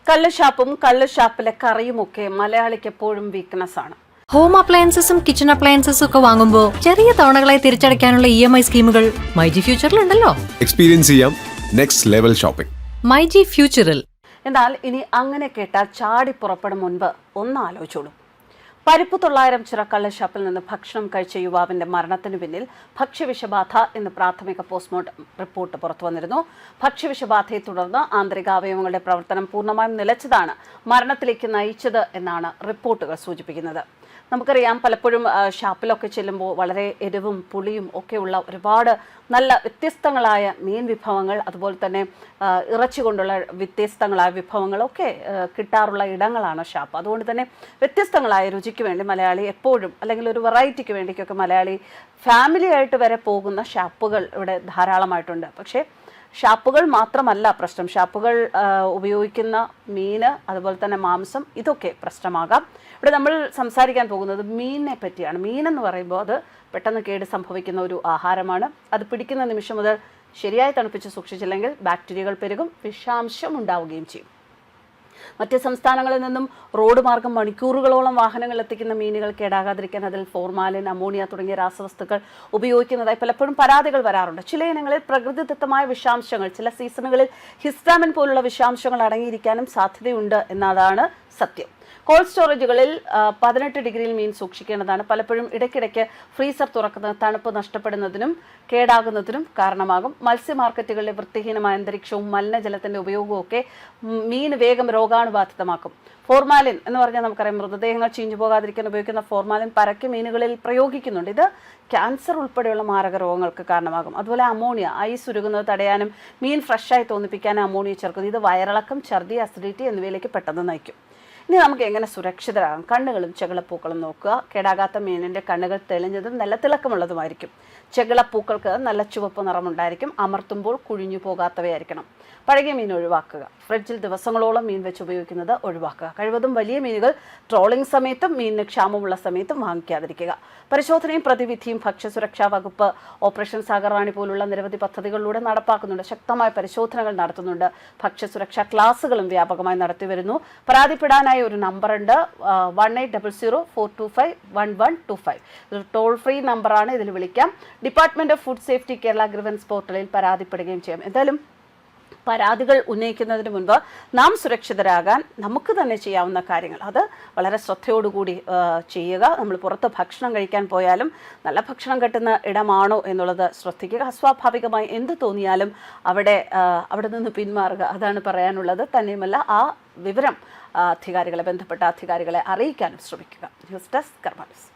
കള്ളുഷാപ്പും കള്ളുഷാപ്പിലെ കറിയുമൊക്കെ മലയാളിക്ക് എപ്പോഴും വീക്ക്നെസ് ആണ്. ഹോം അപ്ലയൻസസും കിച്ചൺ അപ്ലയൻസസും ഒക്കെ വാങ്ങുമ്പോൾ ചെറിയ തവണകളായി തിരിച്ചടയ്ക്കാനുള്ള EMI സ്കീമുകൾ മൈജി ഫ്യൂച്ചറിൽ ഉണ്ടല്ലോ. എക്സ്പീരിയൻസ് ചെയ്യാം നെക്സ്റ്റ് ലെവൽ ഷോപ്പിംഗ് മൈജി ഫ്യൂച്ചറിൽ. എന്നാൽ ഇനി അങ്ങനെ കേട്ടാൽ ചാടി പുറപ്പെടും മുൻപ് ഒന്ന് ആലോചിച്ചോളൂ. പരിപ്പ് 900 ചിറ കള്ളുഷാപ്പിൽ നിന്ന് ഭക്ഷണം കഴിച്ച യുവാവിന്റെ മരണത്തിന് പിന്നിൽ ഭക്ഷ്യവിഷബാധ എന്ന് പ്രാഥമിക പോസ്റ്റ്മോർട്ടം റിപ്പോർട്ട് പുറത്തു വന്നിരുന്നു. ഭക്ഷ്യവിഷബാധയെ തുടർന്ന് ആന്തരികാവയവങ്ങളുടെ പ്രവർത്തനം പൂർണ്ണമായും നിലച്ചതാണ് മരണത്തിലേക്ക് നയിച്ചത് എന്നാണ് റിപ്പോർട്ടുകൾ സൂചിപ്പിക്കുന്നത്. നമുക്കറിയാം, പലപ്പോഴും ഷാപ്പിലൊക്കെ ചെല്ലുമ്പോൾ വളരെ എരിവും പുളിയും ഒക്കെയുള്ള ഒരുപാട് നല്ല വ്യത്യസ്തങ്ങളായ മീൻ വിഭവങ്ങൾ, അതുപോലെ തന്നെ ഇറച്ചി കൊണ്ടുള്ള വ്യത്യസ്തങ്ങളായ വിഭവങ്ങളൊക്കെ കിട്ടാറുള്ള ഇടങ്ങളാണ് ഷാപ്പ്. അതുകൊണ്ട് തന്നെ വ്യത്യസ്തങ്ങളായ രുചിക്ക് വേണ്ടി മലയാളി എപ്പോഴും, അല്ലെങ്കിൽ ഒരു വെറൈറ്റിക്ക് വേണ്ടിക്കൊക്കെ മലയാളി ഫാമിലി ആയിട്ട് വരെ പോകുന്ന ഷാപ്പുകൾ ഇവിടെ ധാരാളമായിട്ടുണ്ട്. പക്ഷേ ഷാപ്പുകൾ മാത്രമല്ല പ്രശ്നം. ഷാപ്പുകൾ ഉപയോഗിക്കുന്ന മീന്, അതുപോലെ തന്നെ മാംസം, ഇതൊക്കെ പ്രശ്നമാകാം. ഇവിടെ നമ്മൾ സംസാരിക്കാൻ പോകുന്നത് മീനിനെ പറ്റിയാണ്. മീനെന്ന് പറയുമ്പോൾ അത് പെട്ടെന്ന് കേട് സംഭവിക്കുന്ന ഒരു ആഹാരമാണ്. അത് പിടിക്കുന്ന നിമിഷം മുതൽ ശരിയായി തണുപ്പിച്ച് സൂക്ഷിച്ചില്ലെങ്കിൽ ബാക്ടീരിയകൾ പെരുകും, വിഷാംശം ഉണ്ടാവുകയും ചെയ്യും. മറ്റ് സംസ്ഥാനങ്ങളിൽ നിന്നും റോഡ് മാർഗം മണിക്കൂറുകളോളം വാഹനങ്ങൾ എത്തിക്കുന്ന മീനുകൾ കേടാകാതിരിക്കാൻ അതിൽ ഫോർമാലിൻ, അമോണിയ തുടങ്ങിയ രാസവസ്തുക്കൾ ഉപയോഗിക്കുന്നതായി പലപ്പോഴും പരാതികൾ വരാറുണ്ട്. ചില ഇനങ്ങളിൽ പ്രകൃതിദത്തമായ വിഷാംശങ്ങൾ, ചില സീസണുകളിൽ ഹിസ്റ്റാമിൻ പോലുള്ള വിഷാംശങ്ങൾ അടങ്ങിയിരിക്കാനും സാധ്യതയുണ്ട് എന്നതാണ് സത്യം. കോൾഡ് സ്റ്റോറേജുകളിൽ 18 ഡിഗ്രിയിൽ മീൻ സൂക്ഷിക്കേണ്ടതാണ്. പലപ്പോഴും ഇടയ്ക്കിടയ്ക്ക് ഫ്രീസർ തുറക്കുന്നത് തണുപ്പ് നഷ്ടപ്പെടുന്നതിനും കേടാകുന്നതിനും കാരണമാകും. മത്സ്യ മാർക്കറ്റുകളിലെ വൃത്തിഹീനമായ അന്തരീക്ഷവും മലിനജലത്തിൻ്റെ ഉപയോഗവും ഒക്കെ മീൻ വേഗം രോഗാണുബാധിതമാക്കും. ഫോർമാലിൻ എന്ന് പറഞ്ഞാൽ നമുക്കറിയാം, മൃതദേഹങ്ങൾ ചീഞ്ഞു പോകാതിരിക്കാൻ ഉപയോഗിക്കുന്ന ഫോർമാലിൻ പരക്കെ മീനുകളിൽ പ്രയോഗിക്കുന്നുണ്ട്. ഇത് ക്യാൻസർ ഉൾപ്പെടെയുള്ള മാരക രോഗങ്ങൾക്ക് കാരണമാകും. അതുപോലെ അമോണിയ, ഐസ് ഉരുകുന്നത് തടയാനും മീൻ ഫ്രഷായി തോന്നിപ്പിക്കാനും അമോണിയ ചേർക്കുന്നു. ഇത് വയറിളക്കം, ഛർദി, അസിഡിറ്റി എന്നിവയിലേക്ക് പെട്ടെന്ന് നയിക്കും. ഇനി നമുക്ക് എങ്ങനെ സുരക്ഷിതരാകാം? കണ്ണുകളും ചെകിളപ്പൂക്കളും നോക്കുക. കേടാകാത്ത മീനിൻ്റെ കണ്ണുകൾ തെളിഞ്ഞതും നല്ല തിളക്കമുള്ളതുമായിരിക്കും. ചെകിളപ്പൂക്കൾക്ക് നല്ല ചുവപ്പ് നിറമുണ്ടായിരിക്കും. അമർത്തുമ്പോൾ കുഴിഞ്ഞു പോകാത്തവയായിരിക്കണം. പഴകിയ മീൻ ഒഴിവാക്കുക. ഫ്രിഡ്ജിൽ ദിവസങ്ങളോളം മീൻ വെച്ച് ഉപയോഗിക്കുന്നത് ഒഴിവാക്കുക. കഴിവതും വലിയ മീനുകൾ ട്രോളിംഗ് സമയത്തും മീനിന് ക്ഷാമമുള്ള സമയത്തും വാങ്ങിക്കാതിരിക്കുക. പരിശോധനയും പ്രതിവിധിയും ഭക്ഷ്യസുരക്ഷാ വകുപ്പ് ഓപ്പറേഷൻ സാഗർ റാണി പോലുള്ള നിരവധി പദ്ധതികളിലൂടെ നടപ്പാക്കുന്നുണ്ട്. ശക്തമായ പരിശോധനകൾ നടത്തുന്നുണ്ട്. ഭക്ഷ്യസുരക്ഷാ ക്ലാസുകളും വ്യാപകമായി നടത്തിവരുന്നു. പരാതിപ്പെടാനായി ഒരു നമ്പറുണ്ട്, 180042511125. ഒരു ടോൾ ഫ്രീ നമ്പറാണ്. ഇതിൽ വിളിക്കാം. Department of food safety Kerala grievance പോർട്ടലിൽ പരാതിപ്പെടുകയും ചെയ്യാം. എന്തായാലും പരാതികൾ ഉന്നയിക്കുന്നതിന് മുൻപ് നാം സുരക്ഷിതരാകാൻ നമുക്ക് തന്നെ ചെയ്യാവുന്ന കാര്യങ്ങൾ അത് വളരെ ശ്രദ്ധയോടുകൂടി ചെയ്യുക. നമ്മൾ പുറത്ത് ഭക്ഷണം കഴിക്കാൻ പോയാലും നല്ല ഭക്ഷണം കിട്ടുന്ന ഇടമാണോ എന്നുള്ളത് ശ്രദ്ധിക്കുക. അസ്വാഭാവികമായി എന്ത് തോന്നിയാലും അവിടെ നിന്ന് പിന്മാറുക. അതാണ് പറയാനുള്ളത്. തന്നെയുമല്ല, ആ വിവരം ബന്ധപ്പെട്ട അധികാരികളെ അറിയിക്കാനും ശ്രമിക്കുക. ന്യൂസ് ഡെസ്ക് കർമ്മ ന്യൂസ്.